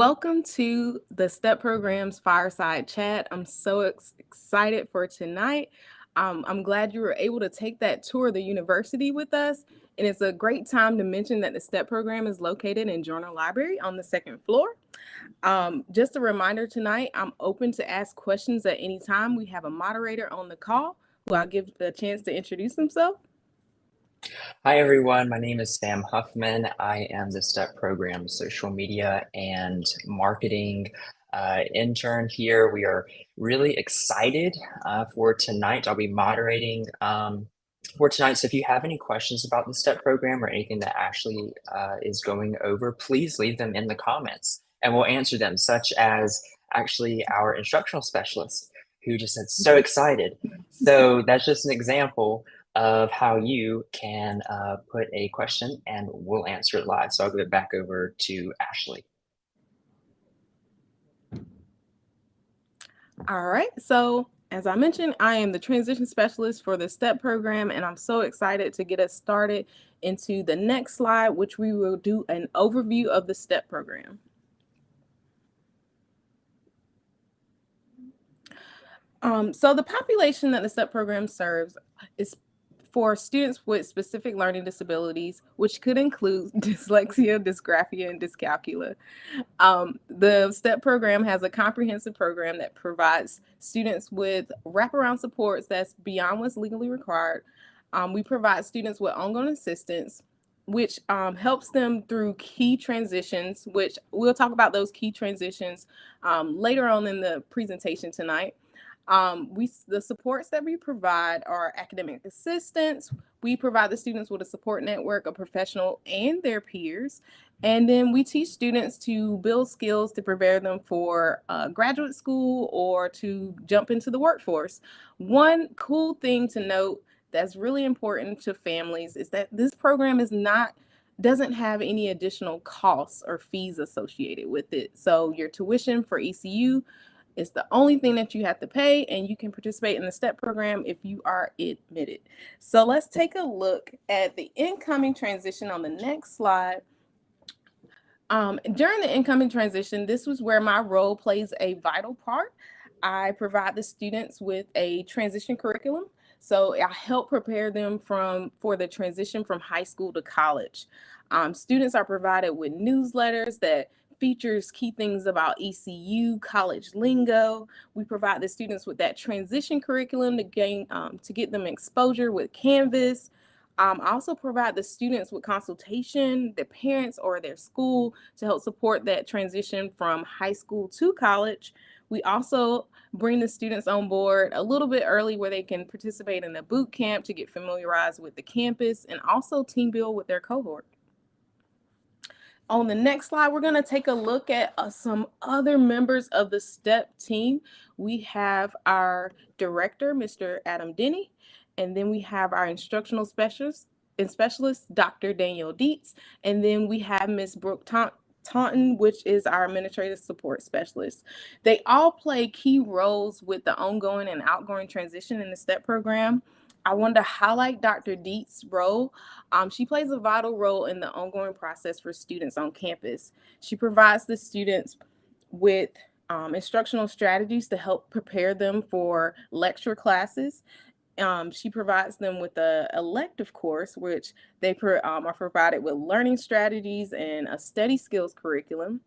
Welcome to the STEP Program's Fireside Chat. I'm so excited for tonight. I'm glad you were able to take that tour of the university with us. And it's a great time to mention that the STEP program is located in Joyner Library on the second floor. Just a reminder tonight, I'm open to ask questions at any time. We have a moderator on the call who I'll give the chance to introduce himself. Hi, everyone. My name is Sam Huffman. I am the STEP Program social media and marketing intern here. We are really excited for tonight. I'll be moderating for tonight. So if you have any questions about the STEP program or anything that Ashley is going over, please leave them in the comments and we'll answer them, such as actually our instructional specialist who just said so excited. So that's just an example of how you can put a question and we'll answer it live. So I'll give it back over to Ashley. All right, so as I mentioned, I am the transition specialist for the STEP program, and I'm so excited to get us started into the next slide, which we will do an overview of the STEP program. So the population that the STEP program serves is for students with specific learning disabilities, which could include dyslexia, dysgraphia, and dyscalculia. The STEP program has a comprehensive program that provides students with wraparound supports that's beyond what's legally required. We provide students with ongoing assistance, which helps them through key transitions, which we'll talk about those key transitions later on in the presentation tonight. The supports that we provide are academic assistance. We provide the students with a support network of professionals and their peers. And then we teach students to build skills to prepare them for graduate school or to jump into the workforce. One cool thing to note that's really important to families is that this program doesn't have any additional costs or fees associated with it. So your tuition for ECU is the only thing that you have to pay, and you can participate in the STEP program if you are admitted. So let's take a look at the incoming transition on the next slide. During the incoming transition, this was where my role plays a vital part. I provide the students with a transition curriculum. So I help prepare them for the transition from high school to college. Students are provided with newsletters that features key things about ECU, college lingo. We provide the students with that transition curriculum to get them exposure with Canvas. I also provide the students with consultation, their parents or their school to help support that transition from high school to college. We also bring the students on board a little bit early where they can participate in a boot camp to get familiarized with the campus and also team build with their cohort. On the next slide, we're going to take a look at some other members of the STEP team. We have our director, Mr. Adam Denny, and then we have our instructional specialist, Dr. Daniel Dietz, and then we have Ms. Brooke Taunton, which is our administrative support specialist. They all play key roles with the ongoing and outgoing transition in the STEP program. I wanted to highlight Dr. Dietz's role. She plays a vital role in the ongoing process for students on campus. She provides the students with instructional strategies to help prepare them for lecture classes. She provides them with an elective course, which they are provided with learning strategies and a study skills curriculum.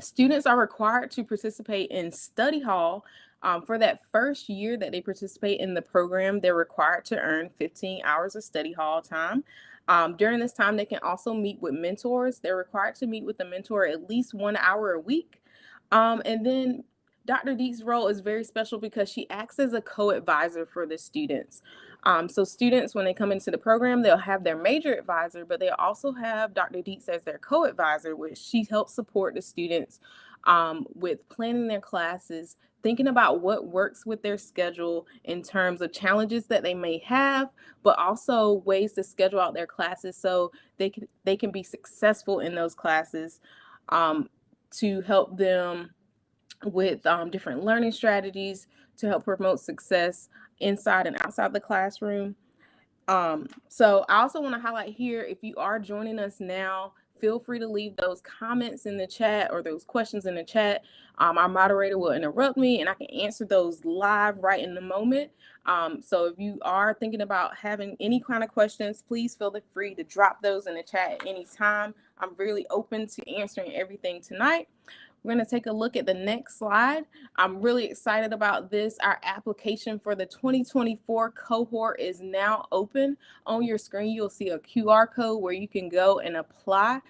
Students are required to participate in study hall. For that first year that they participate in the program, they're required to earn 15 hours of study hall time. During this time, they can also meet with mentors. They're required to meet with a mentor at least 1 hour a week. And then Dr. Dietz's role is very special because she acts as a co-advisor for the students. So students, when they come into the program, they'll have their major advisor, but they also have Dr. Dietz as their co-advisor, which she helps support the students with planning their classes, thinking about what works with their schedule in terms of challenges that they may have, but also ways to schedule out their classes so they can be successful in those classes, to help them with different learning strategies to help promote success inside and outside the classroom. So I also want to highlight here, if you are joining us now, feel free to leave those comments in the chat or those questions in the chat. Our moderator will interrupt me and I can answer those live right in the moment. So if you are thinking about having any kind of questions, please feel free to drop those in the chat at any time. I'm really open to answering everything tonight. We're going to take a look at the next slide. I'm really excited about this. Our application for the 2024 cohort is now open. On your screen, you'll see a QR code where you can go and apply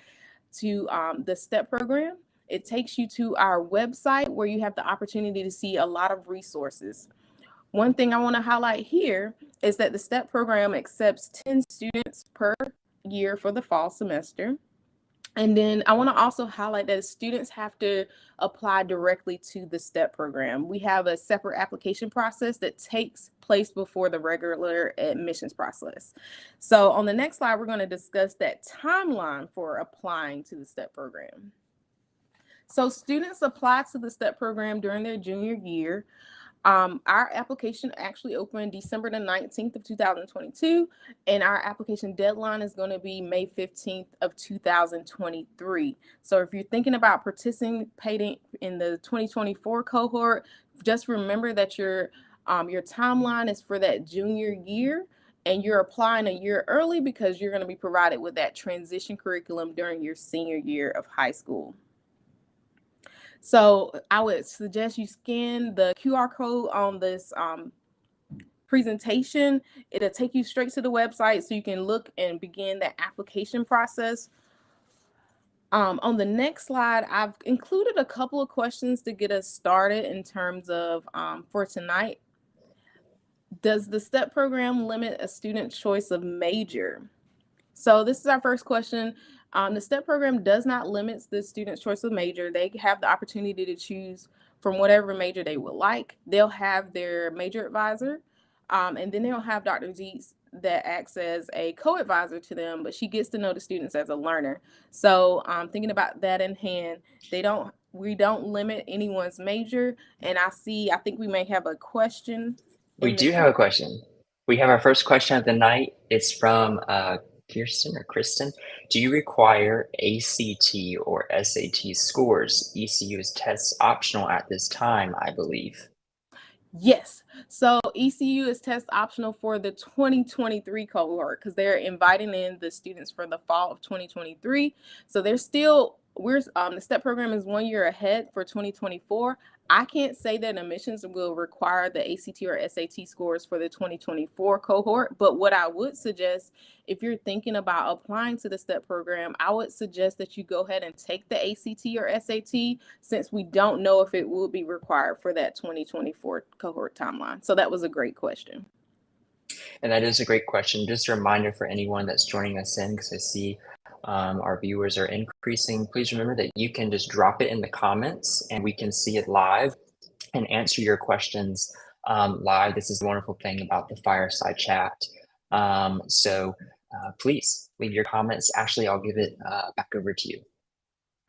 to the STEP program. It takes you to our website where you have the opportunity to see a lot of resources. One thing I want to highlight here is that the STEP program accepts 10 students per year for the fall semester. And then I want to also highlight that students have to apply directly to the STEP program. We have a separate application process that takes place before the regular admissions process. So on the next slide, we're going to discuss that timeline for applying to the STEP program. So students apply to the STEP program during their junior year. Our application actually opened December the 19th of 2022, and our application deadline is going to be May 15th of 2023. So if you're thinking about participating in the 2024 cohort, just remember that your timeline is for that junior year, and you're applying a year early because you're going to be provided with that transition curriculum during your senior year of high school. So I would suggest you scan the QR code on this presentation. It'll take you straight to the website so you can look and begin the application process. On the next slide, I've included a couple of questions to get us started in terms of for tonight. Does the STEP program limit a student's choice of major? So this is our first question. The STEP program does not limit the student's choice of major. They have the opportunity to choose from whatever major they would like. They'll have their major advisor, and then they'll have Dr. Dietz that acts as a co-advisor to them, but she gets to know the students as a learner. So thinking about that in hand, we don't limit anyone's major. And I think we may have a question. We do have a question. We have our first question of the night. It's from Kirsten or Kristen. Do you require ACT or SAT scores? ECU is tests optional at this time, I believe. Yes. So ECU is test optional for the 2023 cohort because they're inviting in the students for the fall of 2023. So the STEP program is 1 year ahead for 2024. I can't say that admissions will require the ACT or SAT scores for the 2024 cohort, but what I would suggest, if you're thinking about applying to the STEP program, I would suggest that you go ahead and take the ACT or SAT since we don't know if it will be required for that 2024 cohort timeline. So that was a great question. And that is a great question. Just a reminder for anyone that's joining us in, because I see our viewers are increasing. Please remember that you can just drop it in the comments and we can see it live and answer your questions live. This is the wonderful thing about the Fireside chat. So please leave your comments. Ashley, I'll give it back over to you.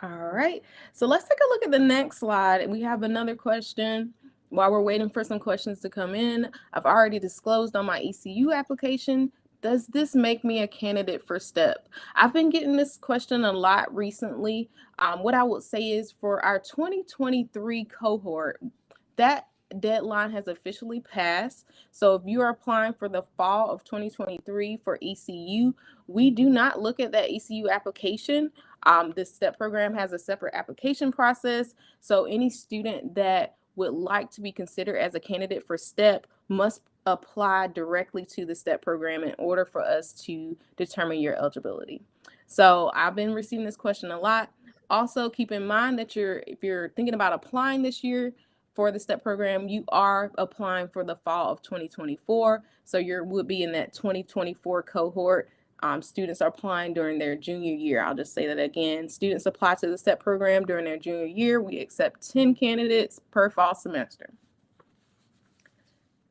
All right. So let's take a look at the next slide. We have another question. While we're waiting for some questions to come in, I've already disclosed on my ECU application. Does this make me a candidate for STEP? I've been getting this question a lot recently. What I would say is for our 2023 cohort, that deadline has officially passed. So if you are applying for the fall of 2023 for ECU, we do not look at that ECU application. The STEP program has a separate application process. So any student that would like to be considered as a candidate for STEP must apply directly to the STEP program in order for us to determine your eligibility. So I've been receiving this question a lot. Also, keep in mind that if you're thinking about applying this year for the STEP program, you are applying for the fall of 2024. So you would be in that 2024 cohort. Students are applying during their junior year. I'll just say that again. Students apply to the STEP program during their junior year. We accept 10 candidates per fall semester.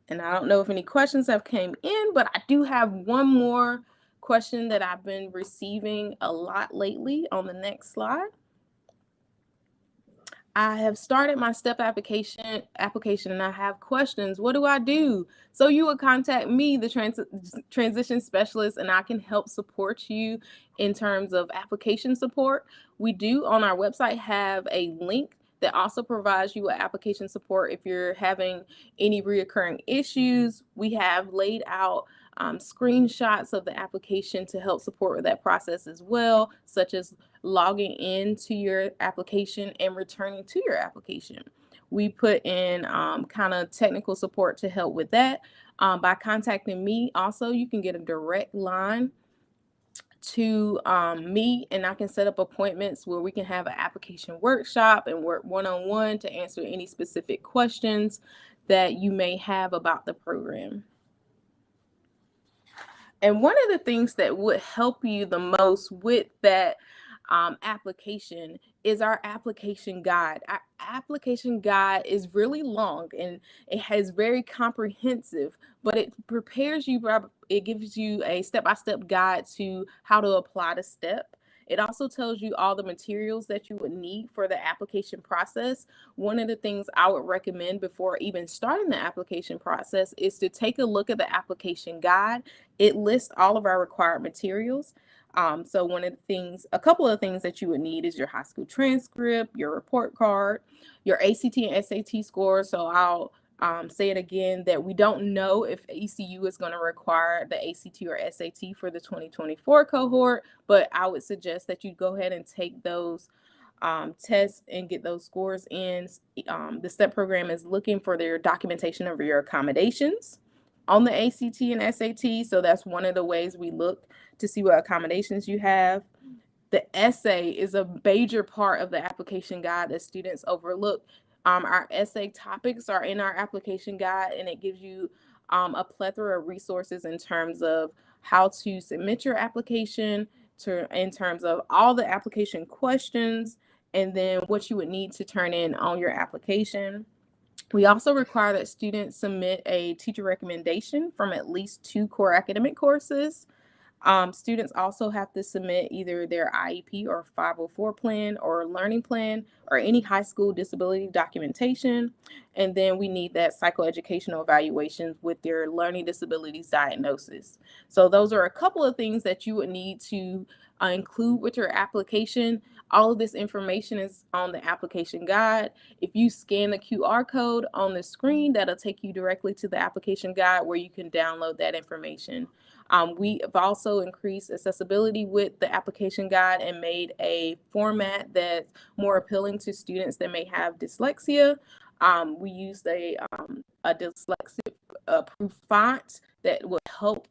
And I don't know if any questions have came in, but I do have one more question that I've been receiving a lot lately on the next slide. I have started my STEP application and I have questions. What do I do? So you would contact me, the transition specialist, and I can help support you in terms of application support. We do on our website have a link that also provides you with application support if you're having any reoccurring issues. We have laid out screenshots of the application to help support with that process as well, such as logging into your application and returning to your application. We put in kind of technical support to help with that. By contacting me, also, you can get a direct line to me, and I can set up appointments where we can have an application workshop and work one-on-one to answer any specific questions that you may have about the program. And one of the things that would help you the most with that application is our application guide. Our application guide is really long and it has very comprehensive, but it prepares you, it gives you a step-by-step guide to how to apply the STEP. It also tells you all the materials that you would need for the application process. One of the things I would recommend before even starting the application process is to take a look at the application guide. It lists all of our required materials. So a couple of things that you would need is your high school transcript, your report card, your ACT and SAT score. So I'll say it again that we don't know if ECU is going to require the ACT or SAT for the 2024 cohort, but I would suggest that you go ahead and take those tests and get those scores in. The STEP program is looking for their documentation of your accommodations on the ACT and SAT. So that's one of the ways we look to see what accommodations you have. The essay is a major part of the application guide that students overlook. Our essay topics are in our application guide, and it gives you a plethora of resources in terms of how to submit your application, in terms of all the application questions, and then what you would need to turn in on your application. We also require that students submit a teacher recommendation from at least 2 core academic courses. Students also have to submit either their IEP or 504 plan or learning plan or any high school disability documentation. And then we need that psychoeducational evaluation with their learning disabilities diagnosis. So those are a couple of things that you would need to include with your application. All of this information is on the application guide. If you scan the QR code on the screen, that'll take you directly to the application guide where you can download that information. We have also increased accessibility with the application guide and made a format that's more appealing to students that may have dyslexia. We used a dyslexia-proof font that would help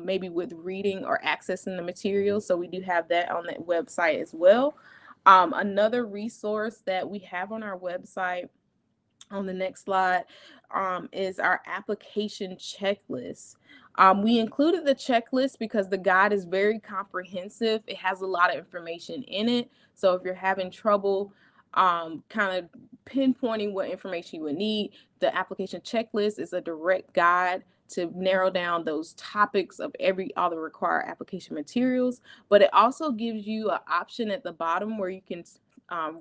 maybe with reading or accessing the material. So we do have that on that website as well. Another resource that we have on our website on the next slide is our application checklist. We included the checklist because the guide is very comprehensive. It has a lot of information in it. So if you're having trouble kind of pinpointing what information you would need, the application checklist is a direct guide to narrow down those topics of all the required application materials. But it also gives you an option at the bottom where you can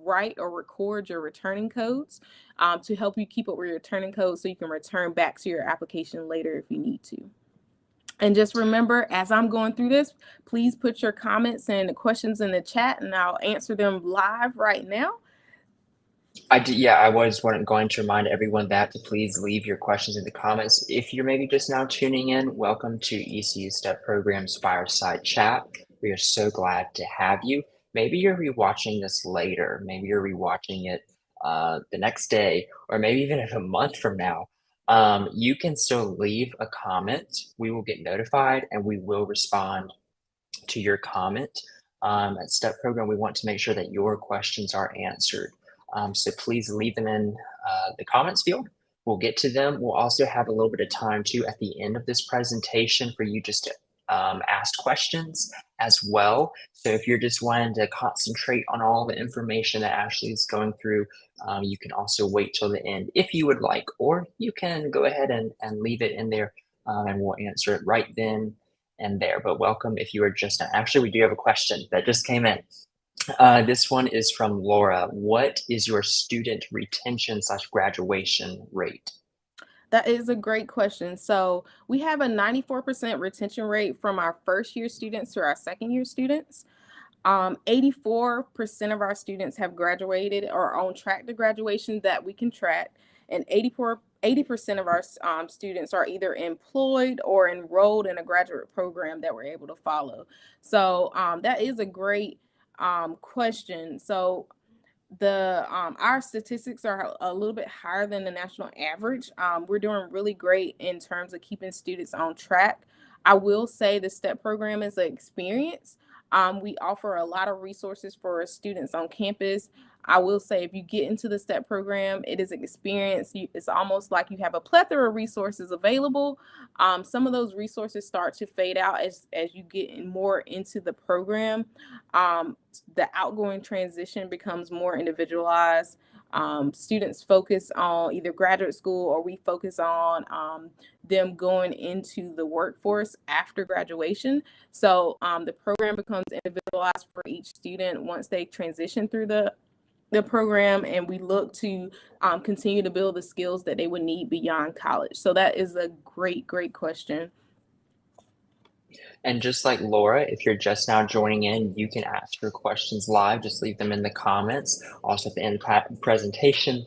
write or record your returning codes to help you keep up with your returning codes so you can return back to your application later if you need to. And just remember, as I'm going through this, please put your comments and questions in the chat and I'll answer them live right now. I was going to remind everyone that to please leave your questions in the comments. If you're maybe just now tuning in, welcome to ECU STEPP Program's Fireside Chat. We are so glad to have you. Maybe you're rewatching this later. Maybe you're rewatching it the next day, or maybe even a month from now. You can still leave a comment. We will get notified and we will respond to your comment. At STEPP Program, we want to make sure that your questions are answered. So please leave them in the comments field. We'll get to them. We'll also have a little bit of time too at the end of this presentation for you just to ask questions as well. So if you're just wanting to concentrate on all the information that Ashley is going through, you can also wait till the end if you would like, or you can go ahead and leave it in there and we'll answer it right then and there. But welcome if you are just actually, we do have a question that just came in. This one is from Laura. What is your student retention slash graduation rate? That is a great question. So we have a 94% retention rate from our first year students to our second year students. 84% of our students have graduated or are on track to graduation that we can track, and 80% of our students are either employed or enrolled in a graduate program that we're able to follow. So that is a great question. So the our statistics are a little bit higher than the national average. We're doing really great in terms of keeping students on track. I will say the STEP program is an experience. We offer a lot of resources for students on campus. I will say if you get into the STEP program, it is an experience. It's almost like you have a plethora of resources available. Some of those resources start to fade out as you get more into the program. The outgoing transition becomes more individualized. Students focus on either graduate school or we focus on them going into the workforce after graduation. So the program becomes individualized for each student once they transition through the program, and we look to continue to build the skills that they would need beyond college. So that is a great question. And just like Laura, if you're just now joining in, you can ask your questions live. Just leave them in the comments. Also, at the end of the presentation,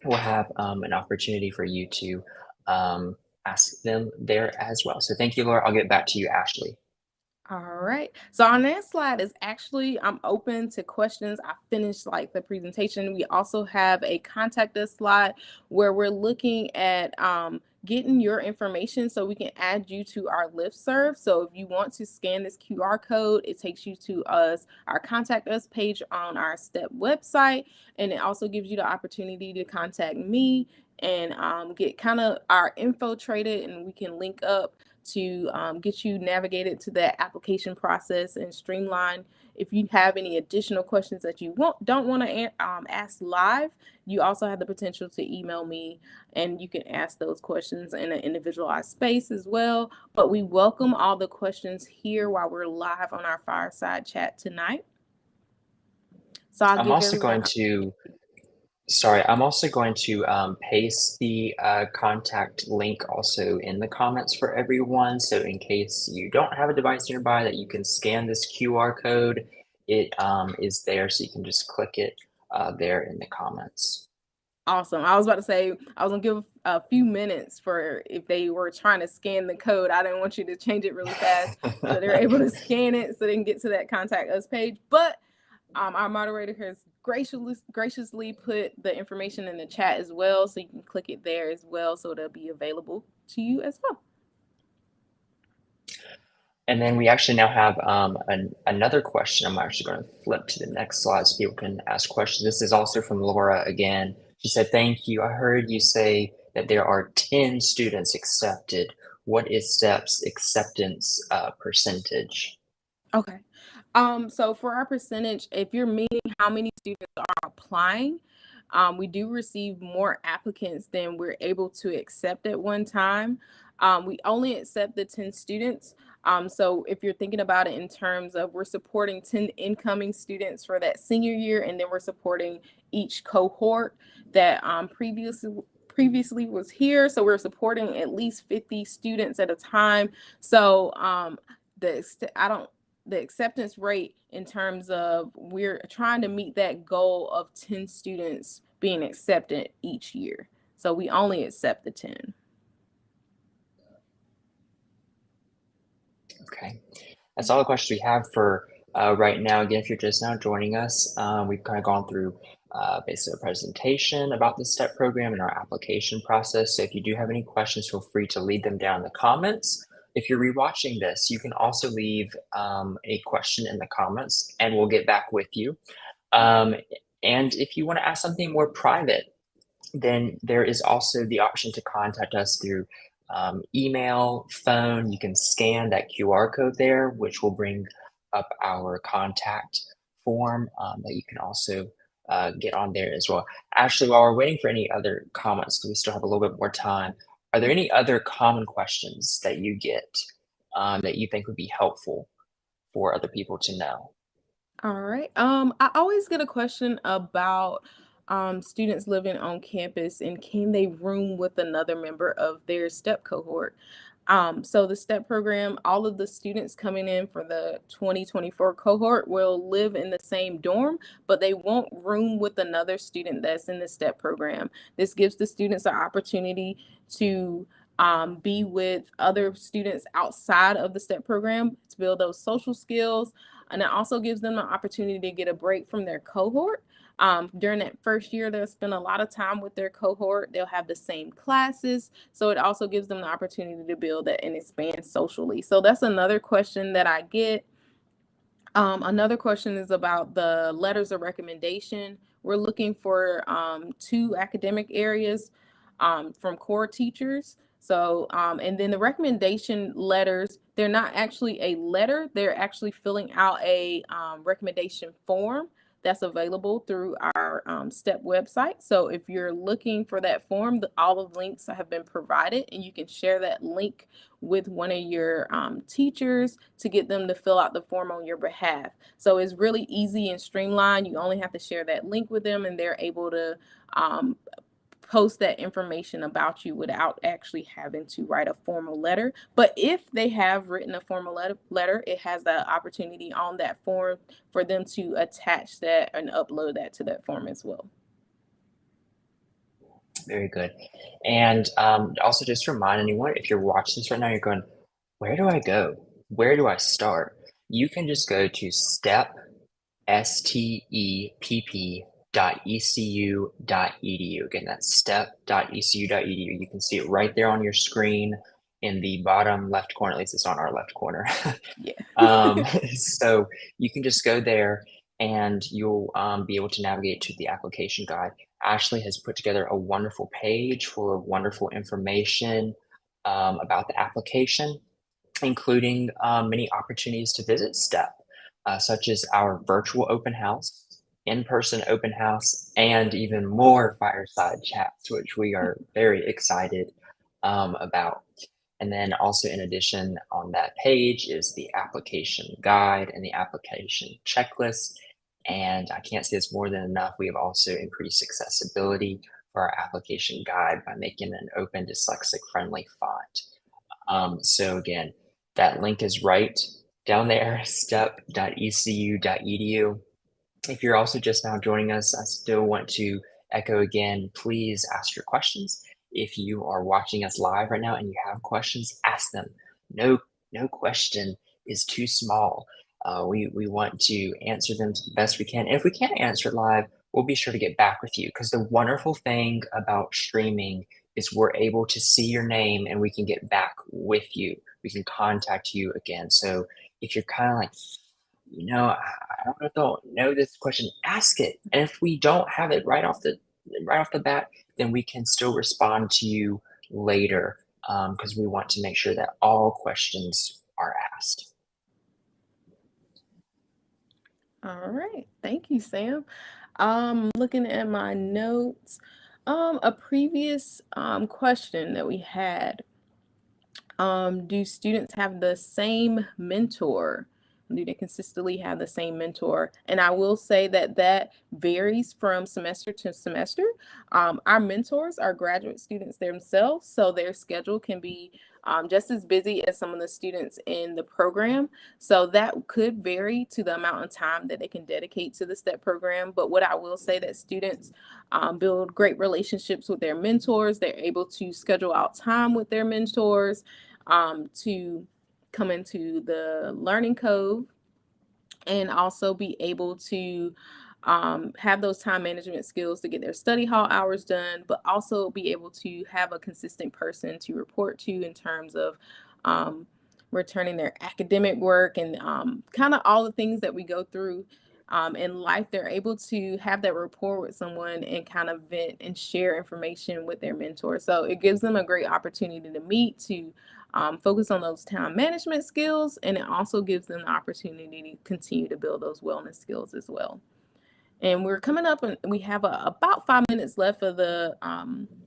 we'll have an opportunity for you to ask them there as well. So thank you, Laura. I'll get back to you, Ashley. All right. So our next slide is actually, I'm open to questions. I finished like the presentation. We also have a contact us slide where we're looking at getting your information so we can add you to our listserv. So if you want to scan this QR code, it takes you to our contact us page on our STEP website. And it also gives you the opportunity to contact me and get kind of our info traded, and we can link up to get you navigated to that application process and streamline. If you have any additional questions that you don't want to ask live, you also have the potential to email me and you can ask those questions in an individualized space as well. But we welcome all the questions here while we're live on our Fireside chat tonight. So I'll I'm give also everyone. going to Sorry, I'm also going to paste the contact link also in the comments for everyone. So in case you don't have a device nearby that you can scan this QR code, it is there. So you can just click it there in the comments. Awesome. I was about to say, I was gonna give a few minutes for if they were trying to scan the code. I didn't want you to change it really fast so they're able to scan it so they can get to that contact us page. But our moderator has graciously put the information in the chat as well, so you can click it there as well, so it'll be available to you as well. And then we actually now have another question. I'm actually going to flip to the next slide so people can ask questions. This is also from Laura again. She said, "Thank you. I heard you say that there are 10 students accepted. What is STEP's acceptance percentage?" Okay. So for our percentage, if you're meeting how many students are applying, we do receive more applicants than we're able to accept at one time. We only accept the 10 students. So if you're thinking about it in terms of we're supporting 10 incoming students for that senior year, and then we're supporting each cohort that previously was here. So we're supporting at least 50 students at a time. So the acceptance rate in terms of we're trying to meet that goal of 10 students being accepted each year. So we only accept the 10. Okay, that's all the questions we have for right now. Again, if you're just now joining us, we've kind of gone through basically a presentation about the STEP program and our application process. So if you do have any questions, feel free to leave them down in the comments. If you're rewatching this, you can also leave a question in the comments and we'll get back with you. And if you want to ask something more private, then there is also the option to contact us through email, phone. You can scan that QR code there, which will bring up our contact form that you can also get on there as well. Actually, while we're waiting for any other comments, because we still have a little bit more time, are there any other common questions that you get that you think would be helpful for other people to know? All right. I always get a question about students living on campus and can they room with another member of their STEP cohort? So the STEP program, all of the students coming in for the 2024 cohort will live in the same dorm, but they won't room with another student that's in the STEP program. This gives the students an opportunity to be with other students outside of the STEP program to build those social skills, and it also gives them the opportunity to get a break from their cohort. During that first year, they'll spend a lot of time with their cohort. They'll have the same classes. So it also gives them the opportunity to build that and expand socially. So that's another question that I get. Another question is about the letters of recommendation. We're looking for 2 academic areas from core teachers. So, and then the recommendation letters, they're not actually a letter, they're actually filling out a recommendation form that's available through our STEP website. So if you're looking for that form, all of the links have been provided, and you can share that link with one of your teachers to get them to fill out the form on your behalf. So it's really easy and streamlined. You only have to share that link with them, and they're able to um, post that information about you without actually having to write a formal letter. But if they have written a formal letter, it has the opportunity on that form for them to attach that and upload that to that form as well. Very good. And also just to remind anyone, if you're watching this right now, you're going, where do I go? Where do I start? You can just go to stepp, stepp.ecu.edu. Again, that's stepp.ecu.edu. You can see it right there on your screen in the bottom left corner. At least it's on our left corner. Yeah. So you can just go there and you'll be able to navigate to the application guide. Ashley has put together a wonderful page full of wonderful information about the application, including many opportunities to visit STEP, such as our virtual open house, in-person open house, and even more fireside chats, which we are very excited about. And then also in addition on that page is the application guide and the application checklist. And I can't say this more than enough. We have also increased accessibility for our application guide by making an open dyslexic friendly font. So again, that link is right down there, stepp.ecu.edu. If you're also just now joining us, I still want to echo again, please ask your questions. If you are watching us live right now and you have questions, ask them. No question is too small. We want to answer them to the best we can. And if we can't answer it live, we'll be sure to get back with you, because the wonderful thing about streaming is we're able to see your name and we can get back with you. We can contact you again. So if you're kind of like, I don't know this question, ask it. And if we don't have it right off the bat, then we can still respond to you later, because we want to make sure that all questions are asked. All right. Thank you, Sam. Looking at my notes, a previous question that we had, do students have the same mentor? Do they consistently have the same mentor? And I will say that that varies from semester to semester. Our mentors are graduate students themselves, so their schedule can be just as busy as some of the students in the program. So that could vary to the amount of time that they can dedicate to the STEP program. But what I will say that students build great relationships with their mentors. They're able to schedule out time with their mentors to come into the learning cove and also be able to have those time management skills to get their study hall hours done, but also be able to have a consistent person to report to in terms of returning their academic work and kind of all the things that we go through in life. They're able to have that rapport with someone and kind of vent and share information with their mentor. So it gives them a great opportunity to meet, to focus on those time management skills, and it also gives them the opportunity to continue to build those wellness skills as well. And we're coming up and we have about 5 minutes left of the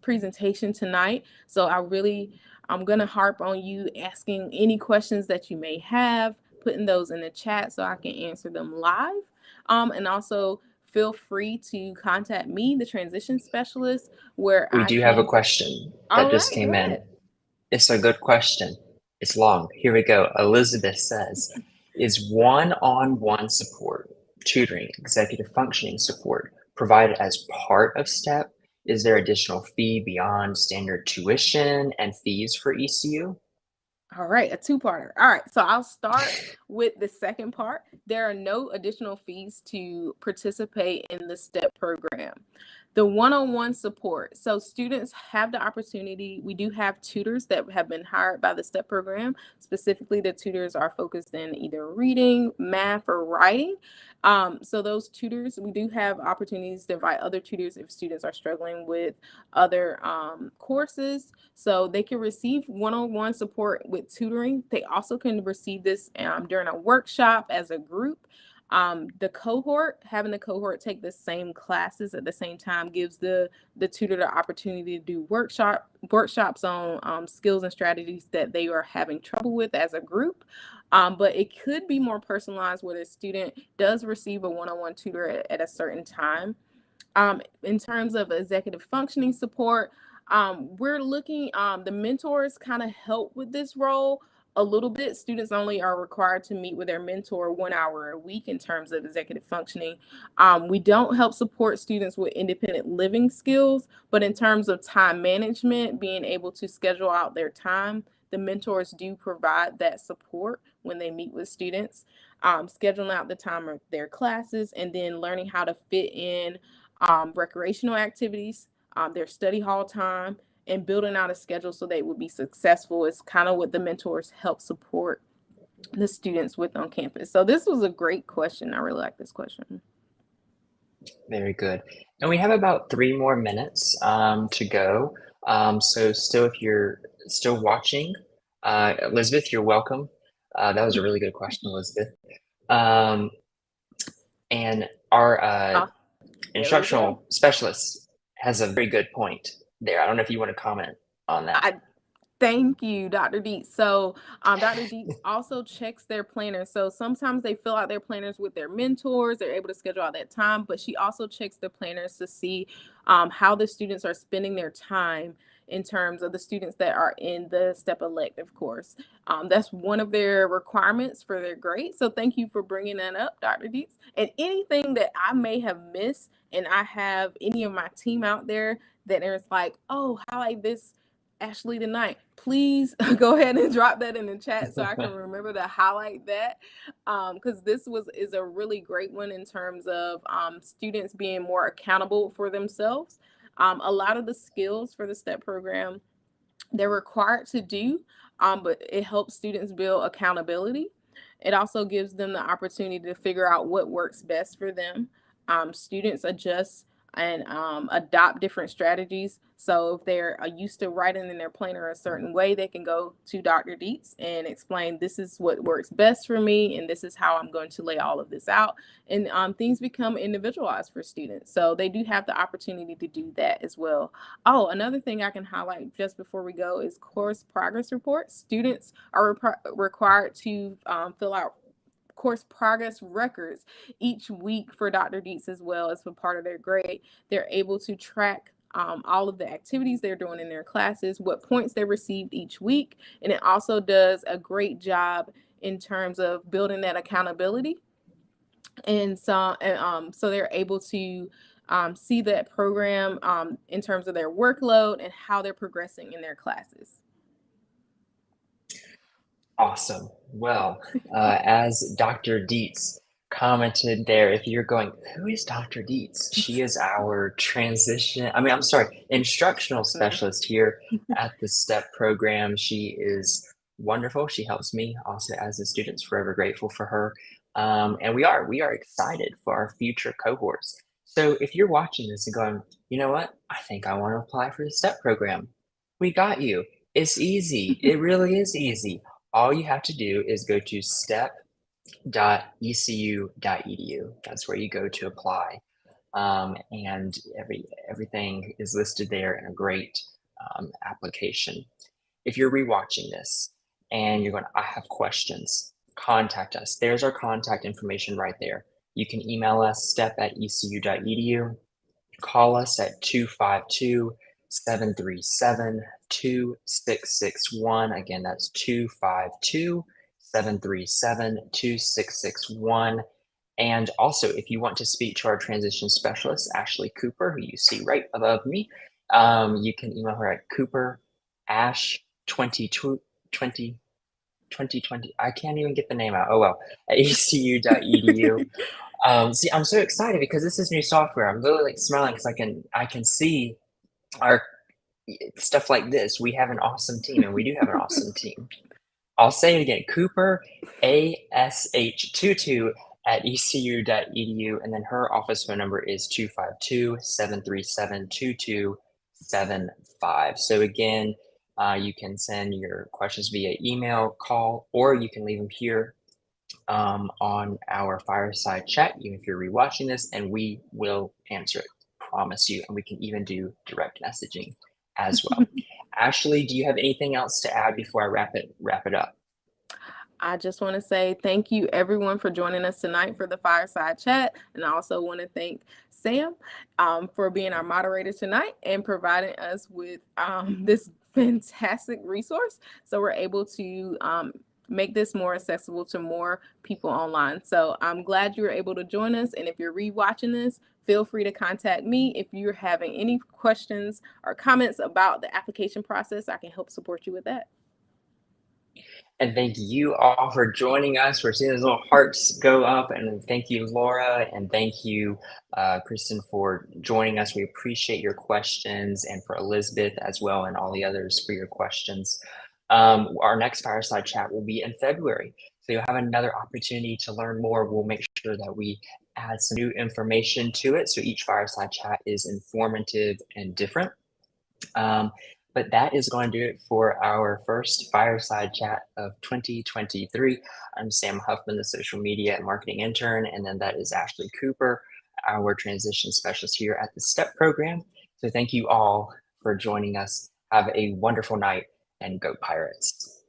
presentation tonight. So I'm going to harp on you asking any questions that you may have, putting those in the chat so I can answer them live. And also feel free to contact me, the transition specialist, where We I do have a can. question All that just right, came go in. ahead. It's a good question. It's long. Here we go. Elizabeth says, is one-on-one support, tutoring, executive functioning support provided as part of STEP? Is there additional fee beyond standard tuition and fees for ECU? All right, a two-parter. All right, so I'll start with the second part. There are no additional fees to participate in the STEP program. The one-on-one support. So students have the opportunity. We do have tutors that have been hired by the STEP program. Specifically, the tutors are focused in either reading, math, or writing. So those tutors, we do have opportunities to invite other tutors if students are struggling with other courses. So they can receive one-on-one support with tutoring. They also can receive this during a workshop as a group. Having the cohort take the same classes at the same time gives the tutor the opportunity to do workshops on skills and strategies that they are having trouble with as a group. But it could be more personalized where the student does receive a one-on-one tutor at a certain time. In terms of executive functioning support, we're looking, the mentors kind of help with this role a little bit. Students only are required to meet with their mentor 1 hour a week in terms of executive functioning. We don't help support students with independent living skills, but in terms of time management, being able to schedule out their time, the mentors do provide that support when they meet with students, scheduling out the time of their classes, and then learning how to fit in recreational activities, their study hall time, and building out a schedule so they would be successful is kind of what the mentors help support the students with on campus. So this was a great question. I really like this question. Very good. And we have about 3 more minutes to go. So still, if you're still watching, Elizabeth, you're welcome. That was a really good question, Elizabeth. Um, and our There we go. instructional specialist has a very good point there. I don't know if you want to comment on that. I Thank you, Dr. Dietz. So, Dr. Dietz also checks their planners. So sometimes they fill out their planners with their mentors. They're able to schedule out that time, but she also checks the planners to see how the students are spending their time in terms of the students that are in the STEP elective course. That's one of their requirements for their grade. So thank you for bringing that up, Dr. Dietz. And anything that I may have missed, and I have any of my team out there that is like, oh, highlight this Ashley tonight, please go ahead and drop that in the chat so I can remember to highlight that, because this is a really great one in terms of students being more accountable for themselves. A lot of the skills for the STEP program they're required to do, but it helps students build accountability. It also gives them the opportunity to figure out what works best for them. Students adjust and adopt different strategies. So if they're used to writing in their planner a certain way, they can go to Dr. Dietz and explain this is what works best for me, and this is how I'm going to lay all of this out. And things become individualized for students. So they do have the opportunity to do that as well. Oh, another thing I can highlight just before we go is course progress reports. Students are required to fill out course progress records each week for Dr. Dietz as well as a part of their grade. They're able to track all of the activities they're doing in their classes, what points they received each week, and it also does a great job in terms of building that accountability. And so they're able to see that program in terms of their workload and how they're progressing in their classes. Awesome. Well, as Dr. Dietz commented there, if you're going, who is Dr. Dietz? She is our instructional specialist here at the STEP program. She is wonderful. She helps me also as a student. Forever grateful for her. And we are excited for our future cohorts. So if you're watching this and going, you know what? I think I want to apply for the STEP program. We got you. It's easy. It really is easy. All you have to do is go to stepp.ecu.edu. That's where you go to apply. And everything is listed there in a great application. If you're rewatching this and you're going, I have questions, contact us. There's our contact information right there. You can email us stepp.ecu.edu. Call us at 252-737-2661. Again, that's 252-737-2661. And also, if you want to speak to our transition specialist, Ashley Cooper, who you see right above me, you can email her at cooperash2020. I can't even get the name out. Oh well, at ecu.edu. See, I'm so excited because this is new software. I'm literally like smiling because I can see our stuff like this. We have an awesome team, and we do have an awesome team. I'll say it again, Cooper ASH22 at ecu.edu, and then her office phone number is 252-737-2275. So again, you can send your questions via email, call, or you can leave them here on our Fireside chat, even if you're rewatching this, and we will answer it, promise you, and we can even do direct messaging as well. Ashley, do you have anything else to add before I wrap it up? I just want to say thank you everyone for joining us tonight for the Fireside Chat. And I also want to thank Sam for being our moderator tonight and providing us with this fantastic resource. So we're able to make this more accessible to more people online. So I'm glad you were able to join us. And if you're rewatching this, feel free to contact me if you're having any questions or comments about the application process. I can help support you with that. And thank you all for joining us. We're seeing those little hearts go up. And thank you, Laura. And thank you, Kristen, for joining us. We appreciate your questions, and for Elizabeth as well, and all the others for your questions. Our next Fireside Chat will be in February. So you'll have another opportunity to learn more. We'll make sure that we add some new information to it. So each Fireside Chat is informative and different. But that is going to do it for our first Fireside Chat of 2023. I'm Sam Huffman, the social media and marketing intern, and then that is Ashley Cooper, our transition specialist here at the STEPP program. So thank you all for joining us. Have a wonderful night, and go Pirates.